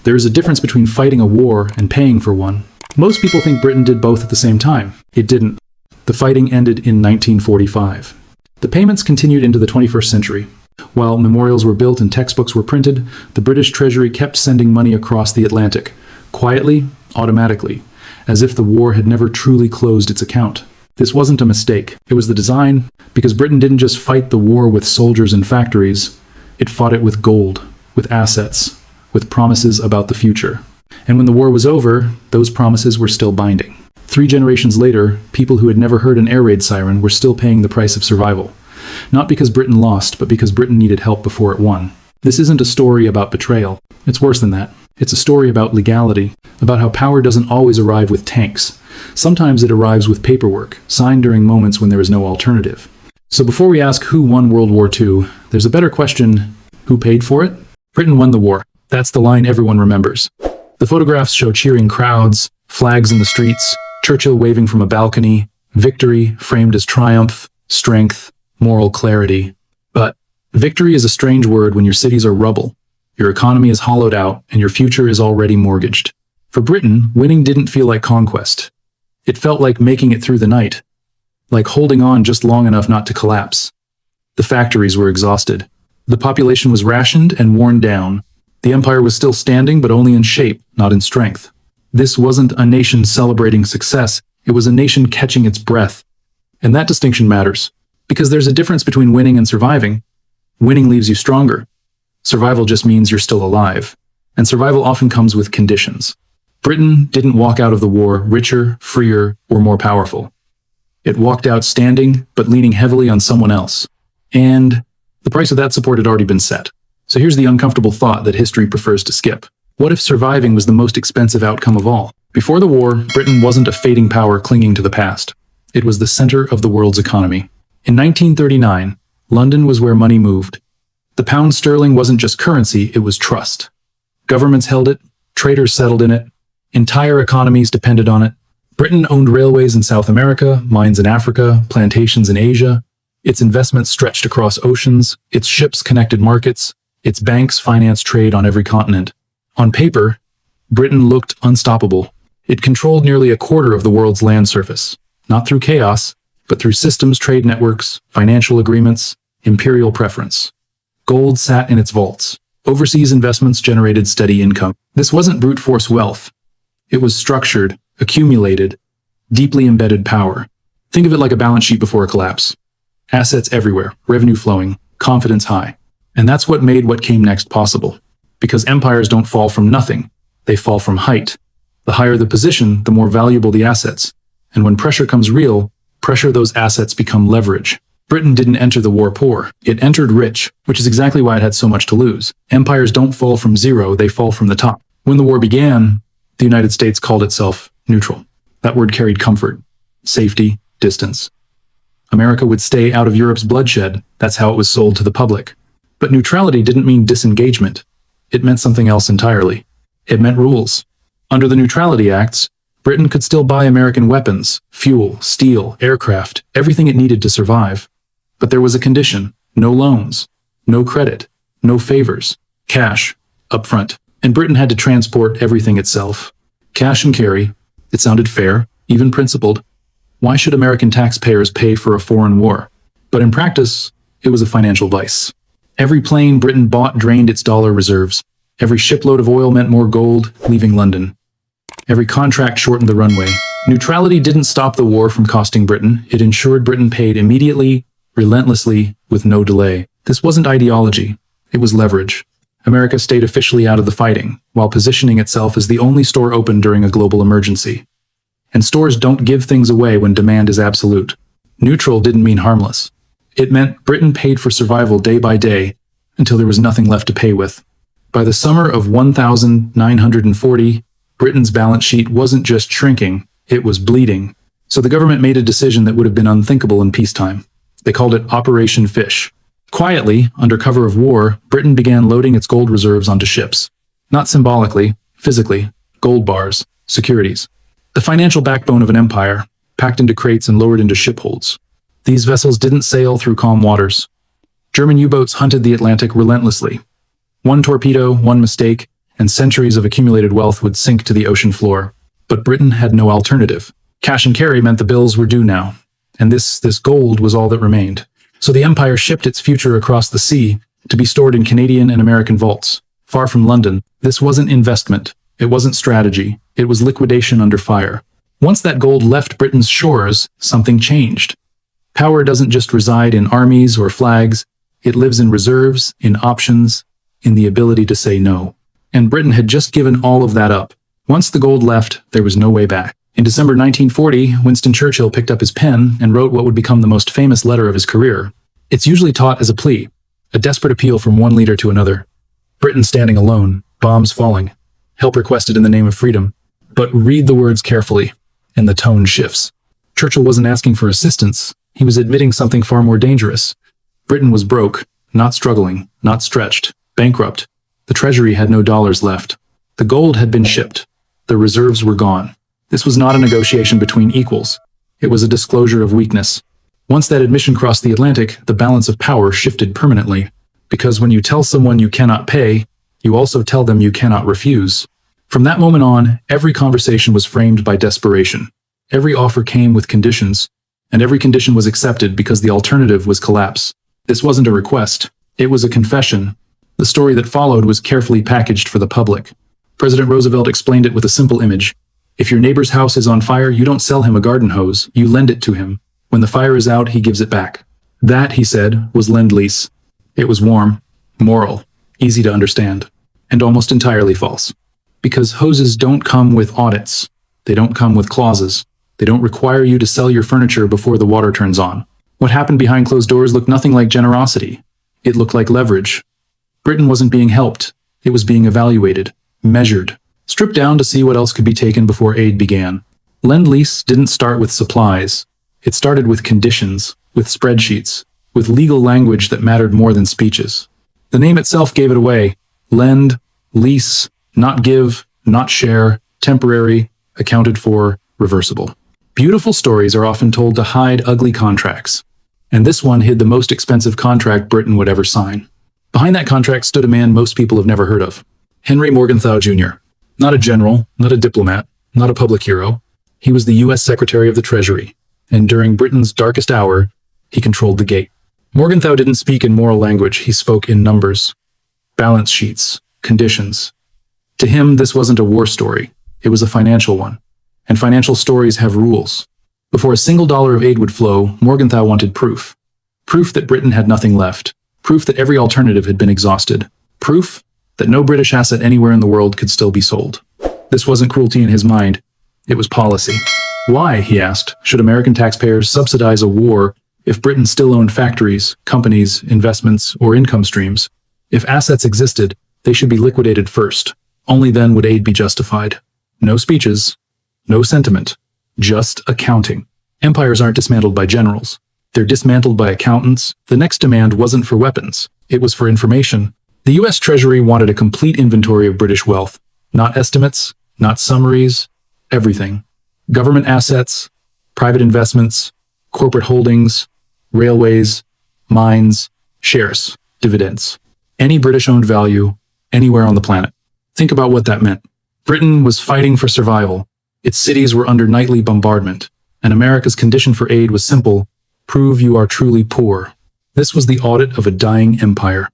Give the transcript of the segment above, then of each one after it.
There is a difference between fighting a war and paying for one. Most people think Britain did both at the same time. It didn't. The fighting ended in 1945. The payments continued into the 21st century. While memorials were built and textbooks were printed, the British Treasury kept sending money across the Atlantic, quietly, automatically, as if the war had never truly closed its account. This wasn't a mistake. It was the design, because Britain didn't just fight the war with soldiers and factories. It fought it with gold, with assets, with promises about the future. And when the war was over, those promises were still binding. 3 generations later, people who had never heard an air raid siren were still paying the price of survival. Not because Britain lost, but because Britain needed help before it won. This isn't a story about betrayal. It's worse than that. It's a story about legality, about how power doesn't always arrive with tanks. Sometimes it arrives with paperwork, signed during moments when there is no alternative. So before we ask who won World War II, there's a better question: who paid for it? Britain won the war. That's the line everyone remembers. The photographs show cheering crowds, flags in the streets, Churchill waving from a balcony, victory framed as triumph, strength, moral clarity. But victory is a strange word when your cities are rubble, your economy is hollowed out, and your future is already mortgaged. For Britain, winning didn't feel like conquest. It felt like making it through the night, like holding on just long enough not to collapse. The factories were exhausted. The population was rationed and worn down. The empire was still standing, but only in shape, not in strength. This wasn't a nation celebrating success. It was a nation catching its breath. And that distinction matters, because there's a difference between winning and surviving. Winning leaves you stronger. Survival just means you're still alive. And survival often comes with conditions. Britain didn't walk out of the war richer, freer, or more powerful. It walked out standing, but leaning heavily on someone else. And the price of that support had already been set. So here's the uncomfortable thought that history prefers to skip. What if surviving was the most expensive outcome of all? Before the war, Britain wasn't a fading power clinging to the past. It was the center of the world's economy. In 1939, London was where money moved. The pound sterling wasn't just currency, it was trust. Governments held it, traders settled in it, entire economies depended on it. Britain owned railways in South America, mines in Africa, plantations in Asia. Its investments stretched across oceans, its ships connected markets, its banks financed trade on every continent. On paper, Britain looked unstoppable. It controlled nearly a quarter of the world's land surface, not through chaos, but through systems, trade networks, financial agreements, imperial preference. Gold sat in its vaults. Overseas investments generated steady income. This wasn't brute force wealth. It was structured, accumulated, deeply embedded power. Think of it like a balance sheet before a collapse. Assets everywhere, revenue flowing, confidence high. And that's what made what came next possible. Because empires don't fall from nothing, they fall from height. The higher the position, the more valuable the assets. And when pressure comes real, those assets become leverage. Britain didn't enter the war poor. It entered rich, which is exactly why it had so much to lose. Empires don't fall from zero, they fall from the top. When the war began, the United States called itself neutral. That word carried comfort, safety, distance. America would stay out of Europe's bloodshed. That's how it was sold to the public. But neutrality didn't mean disengagement. It meant something else entirely. It meant rules. Under the Neutrality Acts, Britain could still buy American weapons, fuel, steel, aircraft, everything it needed to survive. But there was a condition: no loans, no credit, no favors, cash, upfront. And Britain had to transport everything itself. Cash and carry. It sounded fair, even principled. Why should American taxpayers pay for a foreign war? But in practice, it was a financial vice. Every plane Britain bought drained its dollar reserves. Every shipload of oil meant more gold, leaving London. Every contract shortened the runway. Neutrality didn't stop the war from costing Britain. It ensured Britain paid immediately, relentlessly, with no delay. This wasn't ideology. It was leverage. America stayed officially out of the fighting, while positioning itself as the only store open during a global emergency. And stores don't give things away when demand is absolute. Neutral didn't mean harmless. It meant Britain paid for survival day by day until there was nothing left to pay with. By the summer of 1940, Britain's balance sheet wasn't just shrinking, it was bleeding. So the government made a decision that would have been unthinkable in peacetime. They called it Operation Fish. Quietly, under cover of war, Britain began loading its gold reserves onto ships. Not symbolically, physically, gold bars, securities. The financial backbone of an empire, packed into crates and lowered into shipholds. These vessels didn't sail through calm waters. German U-boats hunted the Atlantic relentlessly. One torpedo, one mistake, and centuries of accumulated wealth would sink to the ocean floor. But Britain had no alternative. Cash and carry meant the bills were due now, and this gold was all that remained. So the empire shipped its future across the sea to be stored in Canadian and American vaults, far from London. This wasn't investment. It wasn't strategy. It was liquidation under fire. Once that gold left Britain's shores, something changed. Power doesn't just reside in armies or flags. It lives in reserves, in options, in the ability to say no. And Britain had just given all of that up. Once the gold left, there was no way back. In December 1940, Winston Churchill picked up his pen and wrote what would become the most famous letter of his career. It's usually taught as a plea, a desperate appeal from one leader to another. Britain standing alone, bombs falling, help requested in the name of freedom. But read the words carefully, and the tone shifts. Churchill wasn't asking for assistance. He was admitting something far more dangerous. Britain was broke, not struggling, not stretched, bankrupt. The treasury had no dollars left. The gold had been shipped. The reserves were gone. This was not a negotiation between equals. It was a disclosure of weakness. Once that admission crossed the Atlantic, the balance of power shifted permanently. Because when you tell someone you cannot pay, you also tell them you cannot refuse. From that moment on, every conversation was framed by desperation. Every offer came with conditions, and every condition was accepted because the alternative was collapse. This wasn't a request. It was a confession. The story that followed was carefully packaged for the public. President Roosevelt explained it with a simple image. If your neighbor's house is on fire, you don't sell him a garden hose, you lend it to him. When the fire is out, he gives it back. That, he said, was Lend-Lease. It was warm, moral, easy to understand, and almost entirely false. Because hoses don't come with audits. They don't come with clauses. They don't require you to sell your furniture before the water turns on. What happened behind closed doors looked nothing like generosity. It looked like leverage. Britain wasn't being helped. It was being evaluated, measured, stripped down to see what else could be taken before aid began. Lend-Lease didn't start with supplies. It started with conditions, with spreadsheets, with legal language that mattered more than speeches. The name itself gave it away. Lend, lease, not give, not share, temporary, accounted for, reversible. Beautiful stories are often told to hide ugly contracts. And this one hid the most expensive contract Britain would ever sign. Behind that contract stood a man most people have never heard of. Henry Morgenthau Jr. Not a general, not a diplomat, not a public hero. He was the U.S. Secretary of the Treasury, and during Britain's darkest hour, he controlled the gate. Morgenthau didn't speak in moral language, he spoke in numbers, balance sheets, conditions. To him, this wasn't a war story, it was a financial one. And financial stories have rules. Before a single dollar of aid would flow, Morgenthau wanted proof. Proof that Britain had nothing left. Proof that every alternative had been exhausted. Proof that no British asset anywhere in the world could still be sold. This wasn't cruelty in his mind. It was policy. Why, he asked, should American taxpayers subsidize a war if Britain still owned factories, companies, investments, or income streams? If assets existed, they should be liquidated first. Only then would aid be justified. No speeches, no sentiment, just accounting. Empires aren't dismantled by generals. They're dismantled by accountants. The next demand wasn't for weapons. It was for information. The U.S. Treasury wanted a complete inventory of British wealth. Not estimates, not summaries, everything. Government assets, private investments, corporate holdings, railways, mines, shares, dividends. Any British-owned value, anywhere on the planet. Think about what that meant. Britain was fighting for survival. Its cities were under nightly bombardment, and America's condition for aid was simple: prove you are truly poor. This was the audit of a dying empire.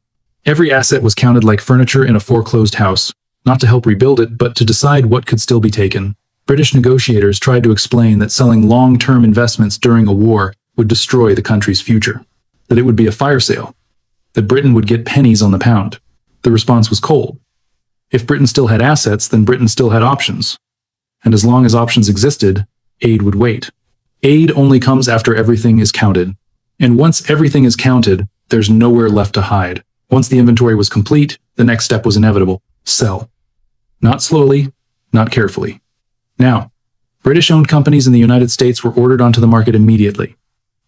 Every asset was counted like furniture in a foreclosed house, not to help rebuild it, but to decide what could still be taken. British negotiators tried to explain that selling long-term investments during a war would destroy the country's future, that it would be a fire sale, that Britain would get pennies on the pound. The response was cold. If Britain still had assets, then Britain still had options. And as long as options existed, aid would wait. Aid only comes after everything is counted. And once everything is counted, there's nowhere left to hide. Once the inventory was complete, the next step was inevitable: sell. Not slowly, not carefully. Now, British-owned companies in the United States were ordered onto the market immediately.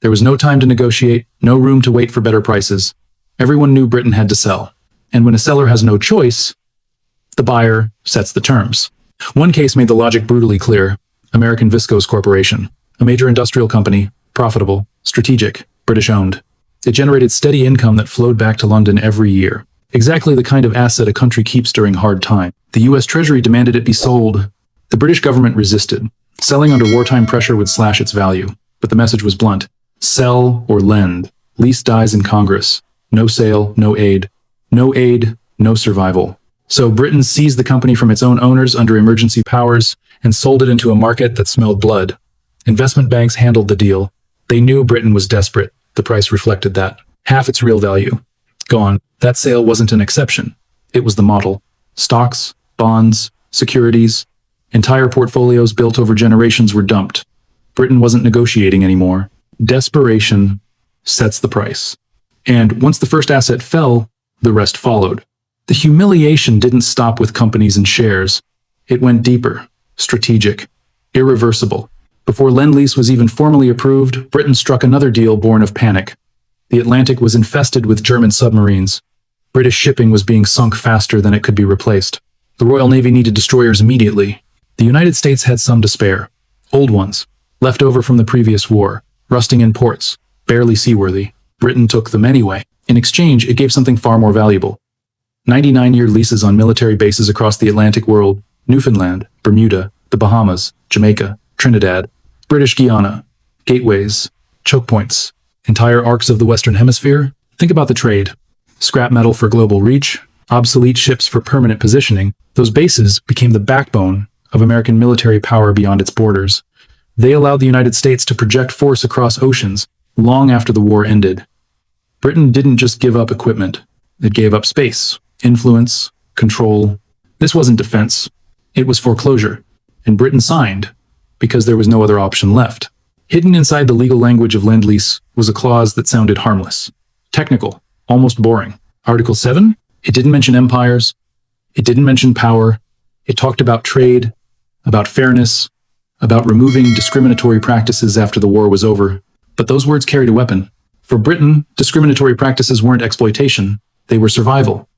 There was no time to negotiate, no room to wait for better prices. Everyone knew Britain had to sell. And when a seller has no choice, the buyer sets the terms. One case made the logic brutally clear: American Viscose Corporation, a major industrial company, profitable, strategic, British-owned. It generated steady income that flowed back to London every year. Exactly the kind of asset a country keeps during hard times. The US Treasury demanded it be sold. The British government resisted. Selling under wartime pressure would slash its value, but the message was blunt. Sell or lend. Lease dies in Congress. No sale, no aid. No aid, no survival. So Britain seized the company from its own owners under emergency powers and sold it into a market that smelled blood. Investment banks handled the deal. They knew Britain was desperate. The price reflected that. Half its real value. Gone. That sale wasn't an exception. It was the model. Stocks, bonds, securities, entire portfolios built over generations were dumped. Britain wasn't negotiating anymore. Desperation sets the price. And once the first asset fell, the rest followed. The humiliation didn't stop with companies and shares. It went deeper, strategic, irreversible. Before Lend-Lease was even formally approved, Britain struck another deal born of panic. The Atlantic was infested with German submarines. British shipping was being sunk faster than it could be replaced. The Royal Navy needed destroyers immediately. The United States had some to spare. Old ones, left over from the previous war, rusting in ports, barely seaworthy. Britain took them anyway. In exchange, it gave something far more valuable. 99-year leases on military bases across the Atlantic world, Newfoundland, Bermuda, the Bahamas, Jamaica, Trinidad, British Guiana, gateways, choke points, entire arcs of the Western Hemisphere. Think about the trade. Scrap metal for global reach, obsolete ships for permanent positioning. Those bases became the backbone of American military power beyond its borders. They allowed the United States to project force across oceans long after the war ended. Britain didn't just give up equipment. It gave up space, influence, control. This wasn't defense. It was foreclosure. And Britain signed because there was no other option left. Hidden inside the legal language of Lend-Lease was a clause that sounded harmless, technical, almost boring. Article VII? It didn't mention empires. It didn't mention power. It talked about trade, about fairness, about removing discriminatory practices after the war was over. But those words carried a weapon. For Britain, discriminatory practices weren't exploitation. They were survival.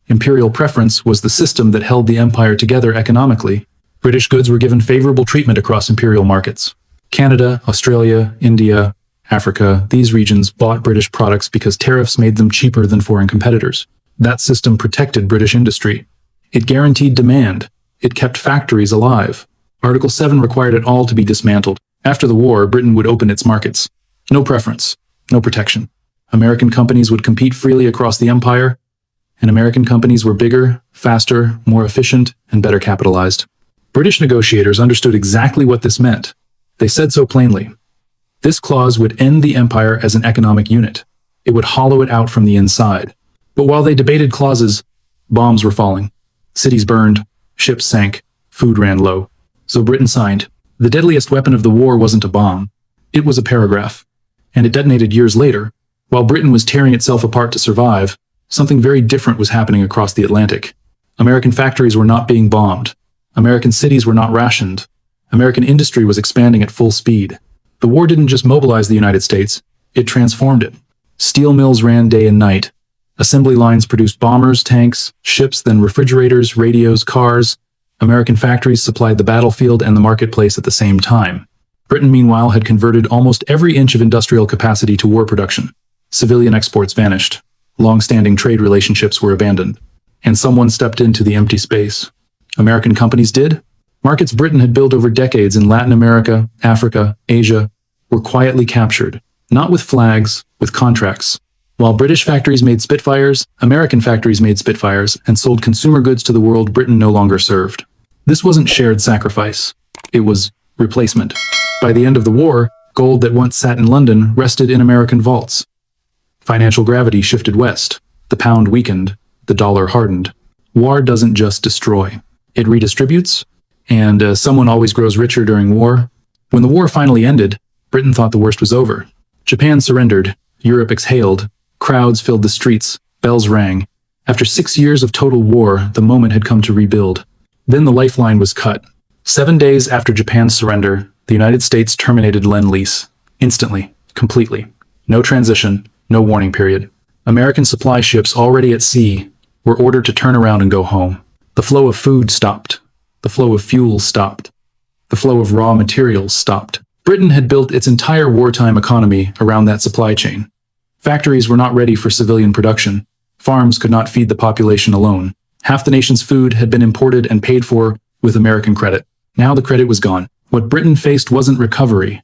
Imperial preference was the system that held the empire together economically. British goods were given favorable treatment across imperial markets. Canada, Australia, India, Africa, these regions bought British products because tariffs made them cheaper than foreign competitors. That system protected British industry. It guaranteed demand. It kept factories alive. Article VII required it all to be dismantled. After the war, Britain would open its markets. No preference, no protection. American companies would compete freely across the empire, and American companies were bigger, faster, more efficient, and better capitalized. British negotiators understood exactly what this meant. They said so plainly. This clause would end the empire as an economic unit. It would hollow it out from the inside. But while they debated clauses, bombs were falling. Cities burned, ships sank, food ran low. So Britain signed. The deadliest weapon of the war wasn't a bomb. It was a paragraph. And it detonated years later. While Britain was tearing itself apart to survive, something very different was happening across the Atlantic. American factories were not being bombed. American cities were not rationed. American industry was expanding at full speed. The war didn't just mobilize the United States, it transformed it. Steel mills ran day and night. Assembly lines produced bombers, tanks, ships, then refrigerators, radios, cars. American factories supplied the battlefield and the marketplace at the same time. Britain, meanwhile, had converted almost every inch of industrial capacity to war production. Civilian exports vanished. Long-standing trade relationships were abandoned. And someone stepped into the empty space. American companies did. Markets Britain had built over decades in Latin America, Africa, Asia, were quietly captured, not with flags, with contracts. While British factories made Spitfires, American factories made Spitfires and sold consumer goods to the world Britain no longer served. This wasn't shared sacrifice. It was replacement. By the end of the war, gold that once sat in London rested in American vaults. Financial gravity shifted west. The pound weakened. The dollar hardened. War doesn't just destroy. It redistributes, and someone always grows richer during war. When the war finally ended, Britain thought the worst was over. Japan surrendered. Europe exhaled. Crowds filled the streets. Bells rang. After 6 years of total war, the moment had come to rebuild. Then the lifeline was cut. 7 days after Japan's surrender, the United States terminated Lend-Lease. Instantly. Completely. No transition. No warning period. American supply ships already at sea were ordered to turn around and go home. The flow of food stopped. The flow of fuel stopped. The flow of raw materials stopped. Britain had built its entire wartime economy around that supply chain. Factories were not ready for civilian production. Farms could not feed the population alone. Half the nation's food had been imported and paid for with American credit. Now the credit was gone. What Britain faced wasn't recovery.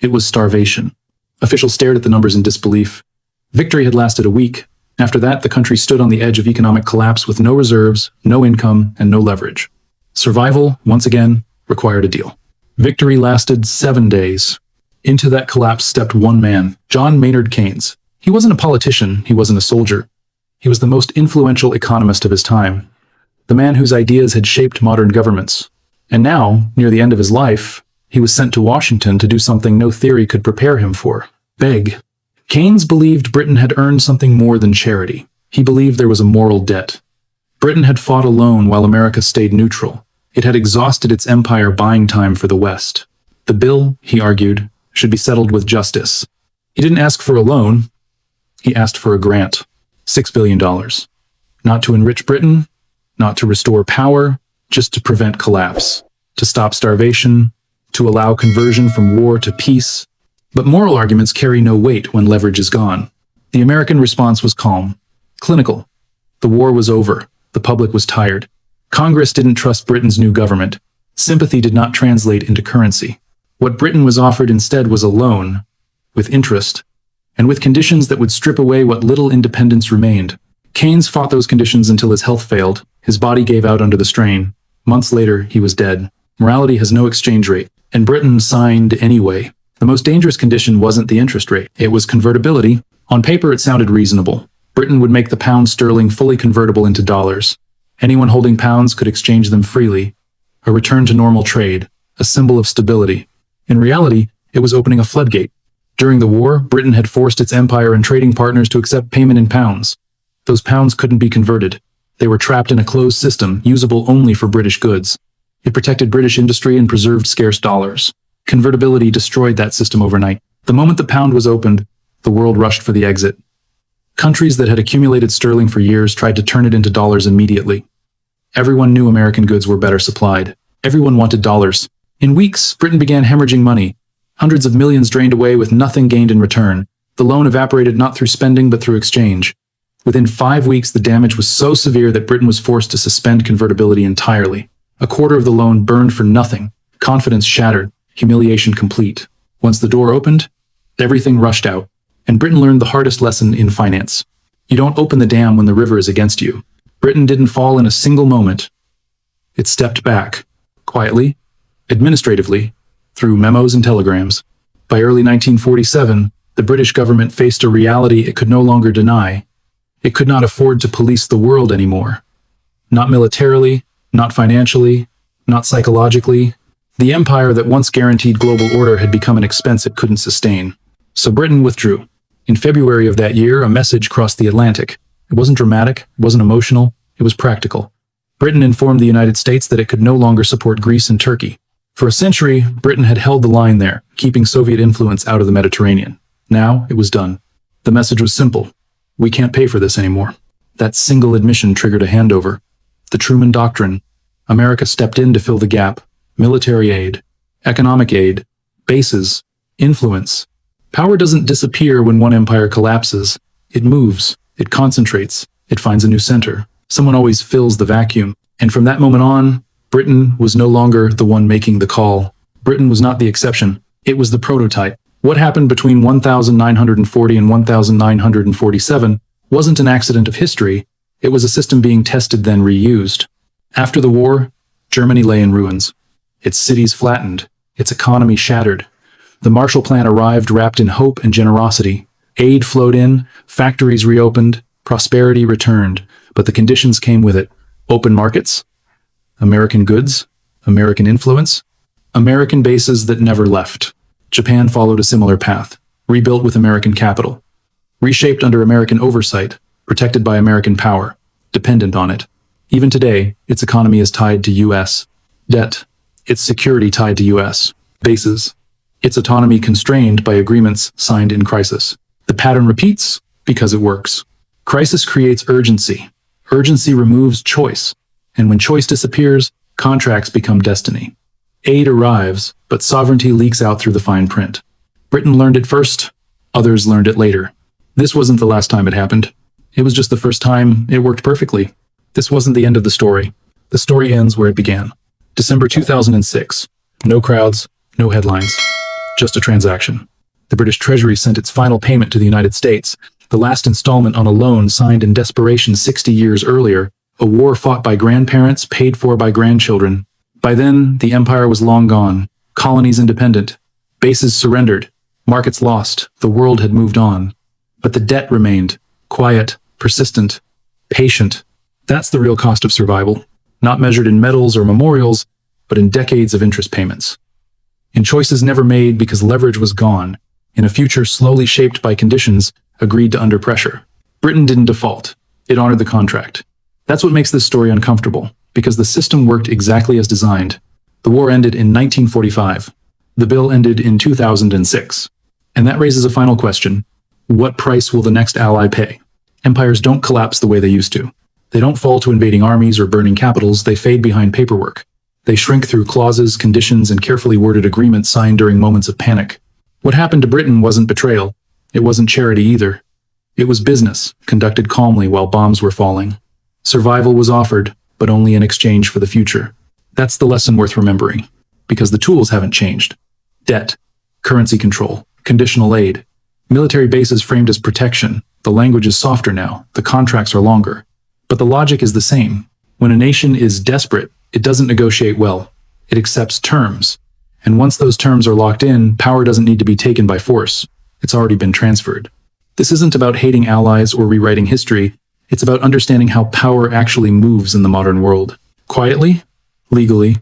It was starvation. Officials stared at the numbers in disbelief. Victory had lasted a week. After that, the country stood on the edge of economic collapse with no reserves, no income, and no leverage. Survival, once again, required a deal. Victory lasted 7 days. Into that collapse stepped one man, John Maynard Keynes. He wasn't a politician, he wasn't a soldier. He was the most influential economist of his time, the man whose ideas had shaped modern governments. And now, near the end of his life, he was sent to Washington to do something no theory could prepare him for: beg. Keynes believed Britain had earned something more than charity. He believed there was a moral debt. Britain had fought alone while America stayed neutral. It had exhausted its empire buying time for the West. The bill, he argued, should be settled with justice. He didn't ask for a loan. He asked for a grant. $6 billion. Not to enrich Britain, not to restore power, just to prevent collapse, to stop starvation, to allow conversion from war to peace. But moral arguments carry no weight when leverage is gone. The American response was calm, clinical. The war was over. The public was tired. Congress didn't trust Britain's new government. Sympathy did not translate into currency. What Britain was offered instead was a loan, with interest, and with conditions that would strip away what little independence remained. Keynes fought those conditions until his health failed. His body gave out under the strain. Months later, he was dead. Morality has no exchange rate, and Britain signed anyway. The most dangerous condition wasn't the interest rate. It was convertibility. On paper, it sounded reasonable. Britain would make the pound sterling fully convertible into dollars. Anyone holding pounds could exchange them freely. A return to normal trade, a symbol of stability. In reality, it was opening a floodgate. During the war, Britain had forced its empire and trading partners to accept payment in pounds. Those pounds couldn't be converted. They were trapped in a closed system, usable only for British goods. It protected British industry and preserved scarce dollars. Convertibility destroyed that system overnight. The moment the pound was opened, the world rushed for the exit. Countries that had accumulated sterling for years tried to turn it into dollars immediately. Everyone knew American goods were better supplied. Everyone wanted dollars. In weeks, Britain began hemorrhaging money. Hundreds of millions drained away with nothing gained in return. The loan evaporated not through spending but through exchange. Within 5 weeks, the damage was so severe that Britain was forced to suspend convertibility entirely. A quarter of the loan burned for nothing. Confidence shattered. Humiliation complete. Once the door opened, everything rushed out. And Britain learned the hardest lesson in finance. You don't open the dam when the river is against you. Britain didn't fall in a single moment. It stepped back, quietly, administratively, through memos and telegrams. By early 1947, the British government faced a reality it could no longer deny. It could not afford to police the world anymore. Not militarily, not financially, not psychologically. The empire that once guaranteed global order had become an expense it couldn't sustain. So Britain withdrew. In February of that year, a message crossed the Atlantic. It wasn't dramatic, it wasn't emotional, it was practical. Britain informed the United States that it could no longer support Greece and Turkey. For a century, Britain had held the line there, keeping Soviet influence out of the Mediterranean. Now, it was done. The message was simple. We can't pay for this anymore. That single admission triggered a handover. The Truman Doctrine. America stepped in to fill the gap. Military aid, economic aid, bases, influence. Power doesn't disappear when one empire collapses. It moves, it concentrates, it finds a new center. Someone always fills the vacuum. And from that moment on, Britain was no longer the one making the call. Britain was not the exception. It was the prototype. What happened between 1940 and 1947 wasn't an accident of history. It was a system being tested, then reused. After the war, Germany lay in ruins. Its cities flattened, its economy shattered. The Marshall Plan arrived wrapped in hope and generosity. Aid flowed in, factories reopened, prosperity returned, but the conditions came with it. Open markets, American goods, American influence, American bases that never left. Japan followed a similar path, rebuilt with American capital, reshaped under American oversight, protected by American power, dependent on it. Even today, its economy is tied to U.S. debt. Its security tied to U.S. bases, its autonomy constrained by agreements signed in crisis. The pattern repeats because it works. Crisis creates urgency. Urgency removes choice. And when choice disappears, contracts become destiny. Aid arrives, but sovereignty leaks out through the fine print. Britain learned it first, others learned it later. This wasn't the last time it happened. It was just the first time it worked perfectly. This wasn't the end of the story. The story ends where it began. December 2006. No crowds, no headlines. Just a transaction. The British Treasury sent its final payment to the United States, the last installment on a loan signed in desperation 60 years earlier, a war fought by grandparents, paid for by grandchildren. By then, the empire was long gone, colonies independent, bases surrendered, markets lost, the world had moved on. But the debt remained, quiet, persistent, patient. That's the real cost of survival, not measured in medals or memorials, but in decades of interest payments. In choices never made because leverage was gone, in a future slowly shaped by conditions agreed to under pressure. Britain didn't default. It honored the contract. That's what makes this story uncomfortable, because the system worked exactly as designed. The war ended in 1945. The bill ended in 2006. And that raises a final question. What price will the next ally pay? Empires don't collapse the way they used to. They don't fall to invading armies or burning capitals, they fade behind paperwork. They shrink through clauses, conditions, and carefully worded agreements signed during moments of panic. What happened to Britain wasn't betrayal. It wasn't charity either. It was business, conducted calmly while bombs were falling. Survival was offered, but only in exchange for the future. That's the lesson worth remembering, because the tools haven't changed. Debt, currency control, conditional aid, military bases framed as protection. The language is softer now, the contracts are longer. But the logic is the same. When a nation is desperate, it doesn't negotiate well. It accepts terms. And once those terms are locked in, power doesn't need to be taken by force. It's already been transferred. This isn't about hating allies or rewriting history. It's about understanding how power actually moves in the modern world. Quietly, legally,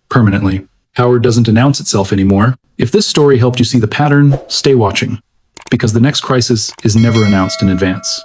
permanently. Power doesn't announce itself anymore. If this story helped you see the pattern, stay watching. Because the next crisis is never announced in advance.